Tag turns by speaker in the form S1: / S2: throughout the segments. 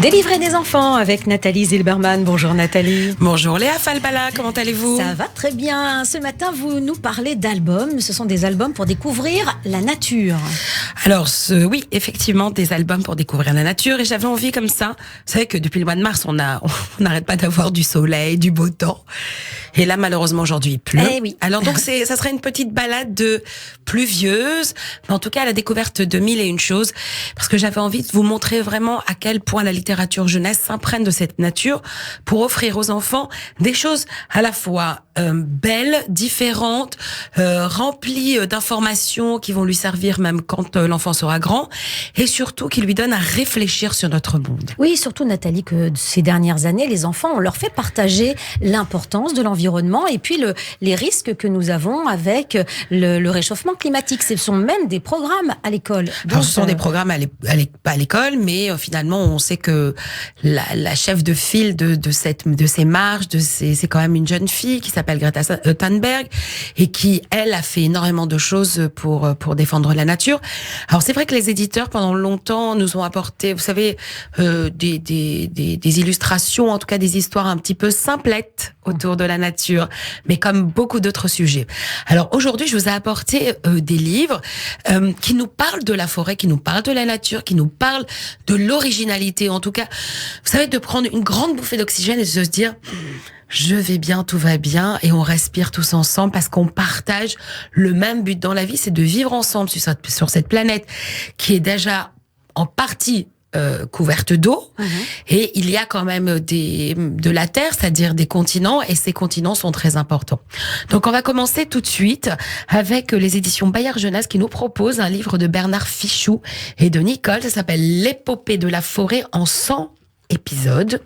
S1: Délivrer des enfants avec Nathalie Zilberman. Bonjour Nathalie.
S2: Bonjour Léa Falbala, comment allez-vous?
S1: Ça va très bien. Ce matin, vous nous parlez d'albums. Ce sont des albums pour découvrir la nature.
S2: Alors, oui, effectivement, des albums pour découvrir la nature. Et j'avais envie comme ça. Vous savez que depuis le mois de mars, on n'arrête pas d'avoir du soleil, du beau temps. Et là, malheureusement, aujourd'hui, il pleut.
S1: Eh oui.
S2: Alors donc, ça serait une petite balade pluvieuse, mais en tout cas à la découverte de mille et une choses, parce que j'avais envie de vous montrer vraiment à quel point la littérature jeunesse s'imprègne de cette nature pour offrir aux enfants des choses à la fois belles, différentes, remplies d'informations qui vont lui servir même quand l'enfant sera grand, et surtout qui lui donnent à réfléchir sur notre monde.
S1: Oui, surtout Nathalie, que ces dernières années, les enfants, on leur fait partager l'importance de l'environnement et puis les risques que nous avons avec le réchauffement climatique. Ce sont même des programmes à l'école.
S2: Alors, ce sont des programmes pas à l'école, mais finalement, on sait que la chef de file de ces marches, c'est quand même une jeune fille qui s'appelle Greta Thunberg et qui, elle, a fait énormément de choses pour défendre la nature. Alors, c'est vrai que les éditeurs, pendant longtemps, nous ont apporté, vous savez, des illustrations, en tout cas des histoires un petit peu simplettes autour de la nature, mais comme beaucoup d'autres sujets. Alors aujourd'hui, je vous ai apporté des livres qui nous parlent de la forêt, qui nous parlent de la nature, qui nous parlent de l'originalité. En tout cas, vous savez, de prendre une grande bouffée d'oxygène et de se dire je vais bien, tout va bien, et on respire tous ensemble parce qu'on partage le même but dans la vie, c'est de vivre ensemble sur cette planète qui est déjà en partie couverte d'eau, et il y a quand même de la terre, c'est-à-dire des continents, et ces continents sont très importants. Donc on va commencer tout de suite avec les éditions Bayard Jeunesse qui nous proposent un livre de Bernard Fichou et de Nicole, ça s'appelle L'épopée de la forêt en 100 épisodes. Donc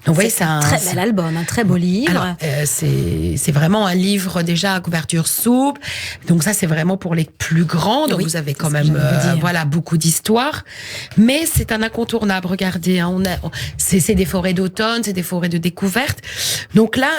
S2: vous voyez, c'est un
S1: très bel album, un très beau livre.
S2: Alors, c'est vraiment un livre déjà à couverture souple. Donc ça, c'est vraiment pour les plus grands. Donc oui, vous avez quand même voilà, beaucoup d'histoires. Mais c'est un incontournable. Regardez, hein, c'est des forêts d'automne, c'est des forêts de découverte. Donc là,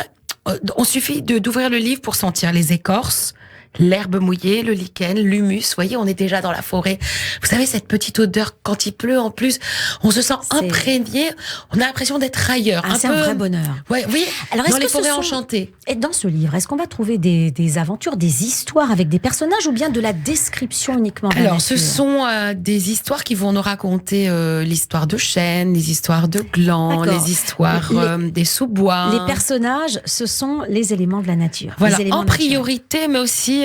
S2: on suffit d'ouvrir le livre pour sentir les écorces, l'herbe mouillée, le lichen, l'humus. Vous voyez, on est déjà dans la forêt. Vous savez, cette petite odeur, quand il pleut, en plus, on se sent imprégné. On a l'impression d'être ailleurs.
S1: C'est un vrai bonheur.
S2: Ouais, oui,
S1: alors,
S2: dans les forêts enchantées.
S1: Et dans ce livre, est-ce qu'on va trouver des aventures, des histoires avec des personnages ou bien de la description uniquement de la nature?
S2: Ce sont des histoires qui vont nous raconter l'histoire de chênes, les histoires de glands, les histoires des sous-bois.
S1: Les personnages, ce sont les éléments de la nature.
S2: Voilà, en priorité, mais aussi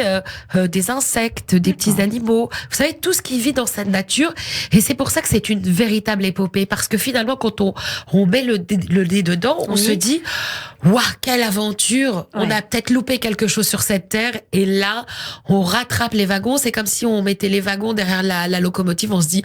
S2: des insectes, des petits animaux. Vous savez, tout ce qui vit dans cette nature. Et c'est pour ça que c'est une véritable épopée. Parce que finalement, quand on met le nez dedans, on se dit waouh, quelle aventure! On a peut-être loupé quelque chose sur cette terre. Et là, on rattrape les wagons. C'est comme si on mettait les wagons derrière la locomotive. On se dit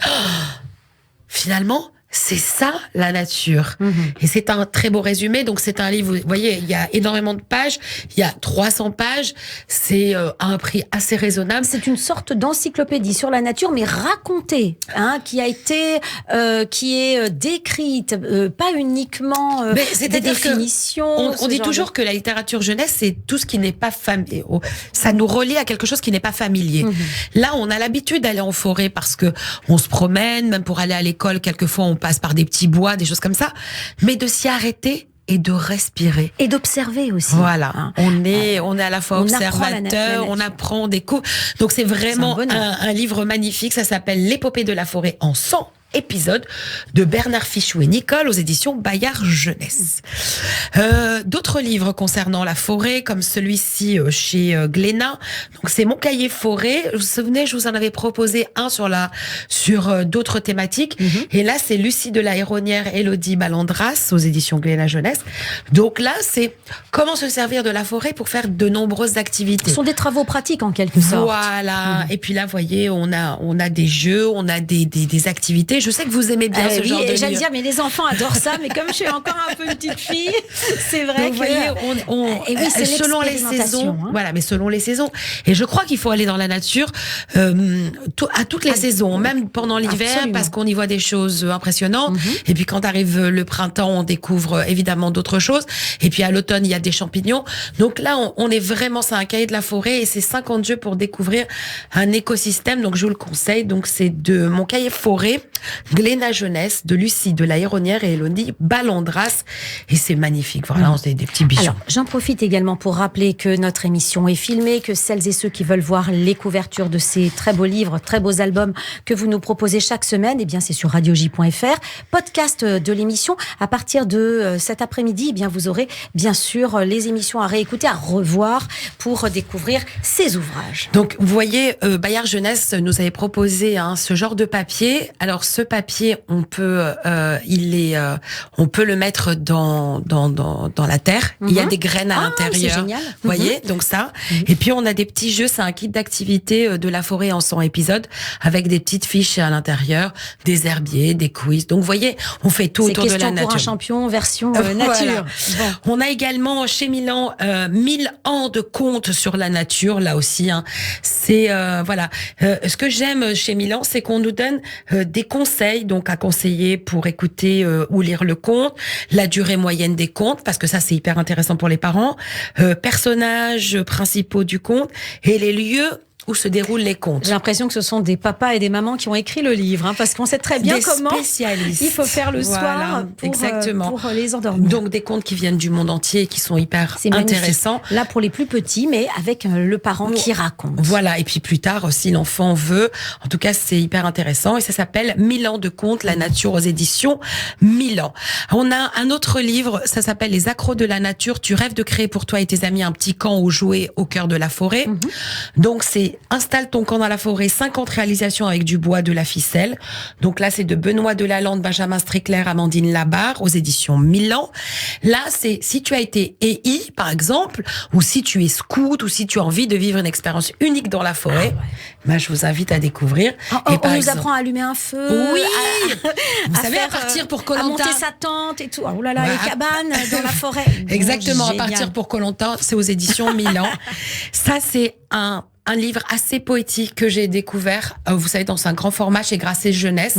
S2: finalement, c'est ça, la nature. Et c'est un très beau résumé. Donc, c'est un livre, vous voyez, il y a énormément de pages. Il y a 300 pages. C'est à un prix assez raisonnable.
S1: C'est une sorte d'encyclopédie sur la nature, mais racontée, hein, qui est décrite, pas uniquement des définitions.
S2: On dit toujours que la littérature jeunesse, c'est tout ce qui n'est pas familier. Ça nous relie à quelque chose qui n'est pas familier. Là, on a l'habitude d'aller en forêt parce que on se promène, même pour aller à l'école, quelquefois, on passe par des petits bois, des choses comme ça, mais de s'y arrêter et de respirer.
S1: Et d'observer aussi.
S2: Voilà. Hein. On est à la fois observateur, on apprend des coups. Donc c'est vraiment un livre magnifique. Ça s'appelle L'épopée de la forêt en 100 épisodes de Bernard Fichou et Nicole aux éditions Bayard Jeunesse. D'autres livres concernant la forêt, comme celui-ci chez Glénat. Donc c'est Mon cahier forêt. Vous vous souvenez, je vous en avais proposé un sur d'autres thématiques. Et là, c'est Lucie de la Héronnière, Élodie Malandras aux éditions Glénat Jeunesse. Donc là, c'est comment se servir de la forêt pour faire de nombreuses activités.
S1: Ce sont des travaux pratiques en quelque sorte.
S2: Voilà. Et puis là, vous voyez, on a des jeux, on a des activités. Je sais que vous aimez bien ce genre de livre.
S1: J'allais dire, mais les enfants adorent ça. Mais comme je suis encore un peu une petite fille, c'est vrai que...
S2: Vous voyez, selon les saisons. Hein. Voilà, mais selon les saisons. Et je crois qu'il faut aller dans la nature à toutes les saisons, même pendant l'hiver, parce qu'on y voit des choses impressionnantes. Et puis quand arrive le printemps, on découvre évidemment d'autres choses. Et puis à l'automne, il y a des champignons. Donc là, on est vraiment, c'est un cahier de la forêt et c'est 50 jeux pour découvrir un écosystème. Donc je vous le conseille. Donc c'est de Mon cahier forêt Glénat Jeunesse de Lucie de la Héronnière et Élodie Ballandras. Et c'est magnifique. Voilà, on a des petits bijoux.
S1: Alors, j'en profite également pour rappeler que notre émission est filmée, que celles et ceux qui veulent voir les couvertures de ces très beaux livres, très beaux albums que vous nous proposez chaque semaine, eh bien, c'est sur radioj.fr. Podcast de l'émission. À partir de cet après-midi, eh bien, vous aurez bien sûr les émissions à réécouter, à revoir pour découvrir ces ouvrages.
S2: Donc, vous voyez, Bayard Jeunesse nous avait proposé ce genre de papier. Alors, ce papier, on peut le mettre dans la terre. Il y a des graines à l'intérieur.
S1: C'est génial.
S2: Vous voyez, donc ça. Et puis, on a des petits jeux. C'est un kit d'activité de la forêt en 100 épisodes avec des petites fiches à l'intérieur, des herbiers, des quiz. Donc, vous voyez, on fait tout autour de la nature.
S1: C'est question pour un champion version nature.
S2: Voilà. Bon. On a également chez Milan 1000 ans de contes sur la nature. Là aussi, c'est ce que j'aime chez Milan, c'est qu'on nous donne des conseils, donc à conseiller pour écouter ou lire le conte, la durée moyenne des contes, parce que ça c'est hyper intéressant pour les parents, personnages principaux du conte et les lieux où se déroulent les contes.
S1: J'ai l'impression que ce sont des papas et des mamans qui ont écrit le livre, parce qu'on sait très bien comment il faut faire le soir pour les endormir.
S2: Donc des contes qui viennent du monde entier et qui sont hyper intéressants.
S1: Magnifique. Là pour les plus petits, mais avec le parent qui raconte.
S2: Voilà, et puis plus tard, si l'enfant veut, en tout cas c'est hyper intéressant et ça s'appelle 1000 ans de contes, la nature aux éditions Milan. On a un autre livre, ça s'appelle Les accros de la nature, tu rêves de créer pour toi et tes amis un petit camp où jouer au cœur de la forêt. Donc c'est Installe ton camp dans la forêt, 50 réalisations avec du bois, de la ficelle. Donc là, c'est de Benoît Delalande, Benjamin Strickler, Amandine Labarre, aux éditions Milan. Là, c'est si tu as été EI, par exemple, ou si tu es scout, ou si tu as envie de vivre une expérience unique dans la forêt, je vous invite à découvrir.
S1: On nous apprend à allumer un feu.
S2: Oui. Vous savez, à partir pour Koh-Lanta,
S1: à monter sa tente et tout. Oh là là, les cabanes dans la forêt.
S2: Exactement, à partir pour Koh-Lanta, c'est aux éditions Milan. Ça, c'est un livre assez poétique que j'ai découvert, vous savez, dans un grand format chez Grasset Jeunesse.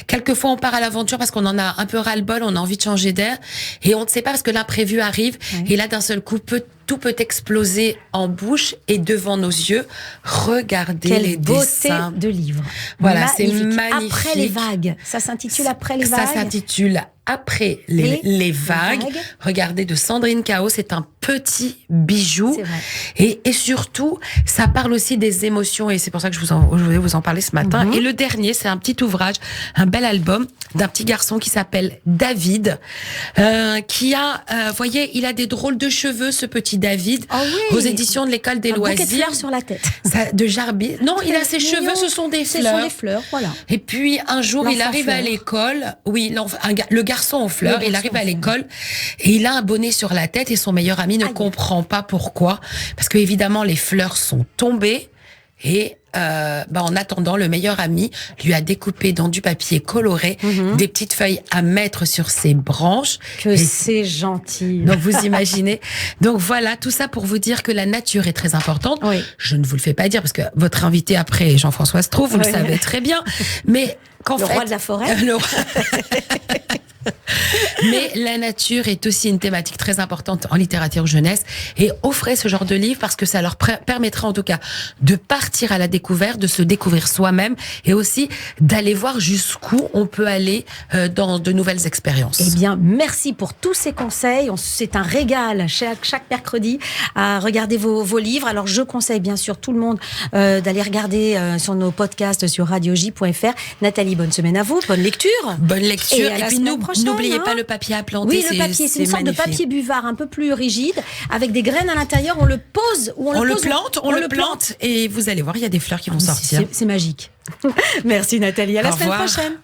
S2: Quelquefois, on part à l'aventure parce qu'on en a un peu ras-le-bol, on a envie de changer d'air, et on ne sait pas parce que l'imprévu arrive, et là, d'un seul coup, tout peut exploser en bouche et devant nos yeux. Regardez les dessins.
S1: De livre.
S2: Voilà, c'est magnifique.
S1: Après les vagues. Ça s'intitule Après les vagues.
S2: Ça s'intitule Après les vagues. Regardez, de Sandrine Cao, c'est un petit bijou.
S1: C'est vrai.
S2: Et surtout, ça parle aussi des émotions, et c'est pour ça que je voulais vous en parler ce matin. Et le dernier, c'est un petit ouvrage, un bel album d'un petit garçon qui s'appelle David, qui a, voyez, il a des drôles de cheveux, ce petit David, aux éditions de l'École des loisirs.
S1: Un bouquet de fleurs sur la tête.
S2: De Jarbi. Non, il a ses cheveux, ce sont des fleurs.
S1: Ce sont des fleurs, voilà.
S2: Et puis, un jour, il arrive à l'école. Oui, le garçon aux fleurs, il arrive à l'école et il a un bonnet sur la tête et son meilleur ami ne comprend pas pourquoi. Parce que, évidemment, les fleurs sont tombées et en attendant, le meilleur ami lui a découpé dans du papier coloré des petites feuilles à mettre sur ses branches.
S1: C'est gentil.
S2: Donc vous imaginez. Donc voilà, tout ça pour vous dire que la nature est très importante.
S1: Oui.
S2: Je ne vous le fais pas dire parce que votre invité après, Jean-François Stroh, vous le savez très bien. Mais
S1: le roi de la forêt.
S2: Mais la nature est aussi une thématique très importante en littérature jeunesse, et offrez ce genre de livre parce que ça leur permettra en tout cas de partir à la découverte, de se découvrir soi-même et aussi d'aller voir jusqu'où on peut aller dans de nouvelles expériences.
S1: Eh bien, merci pour tous ces conseils. C'est un régal chaque mercredi à regarder vos livres. Alors, je conseille bien sûr tout le monde d'aller regarder sur nos podcasts sur radioj.fr. Nathalie, bonne semaine à vous, bonne lecture.
S2: Bonne lecture.
S1: Et puis
S2: n'oubliez pas le papier à planter.
S1: Oui, le papier, c'est une sorte de papier buvard un peu plus rigide, avec des graines à l'intérieur. On le pose ou on le plante
S2: et vous allez voir, il y a des fleurs qui vont sortir.
S1: C'est magique. Merci Nathalie, à la semaine prochaine.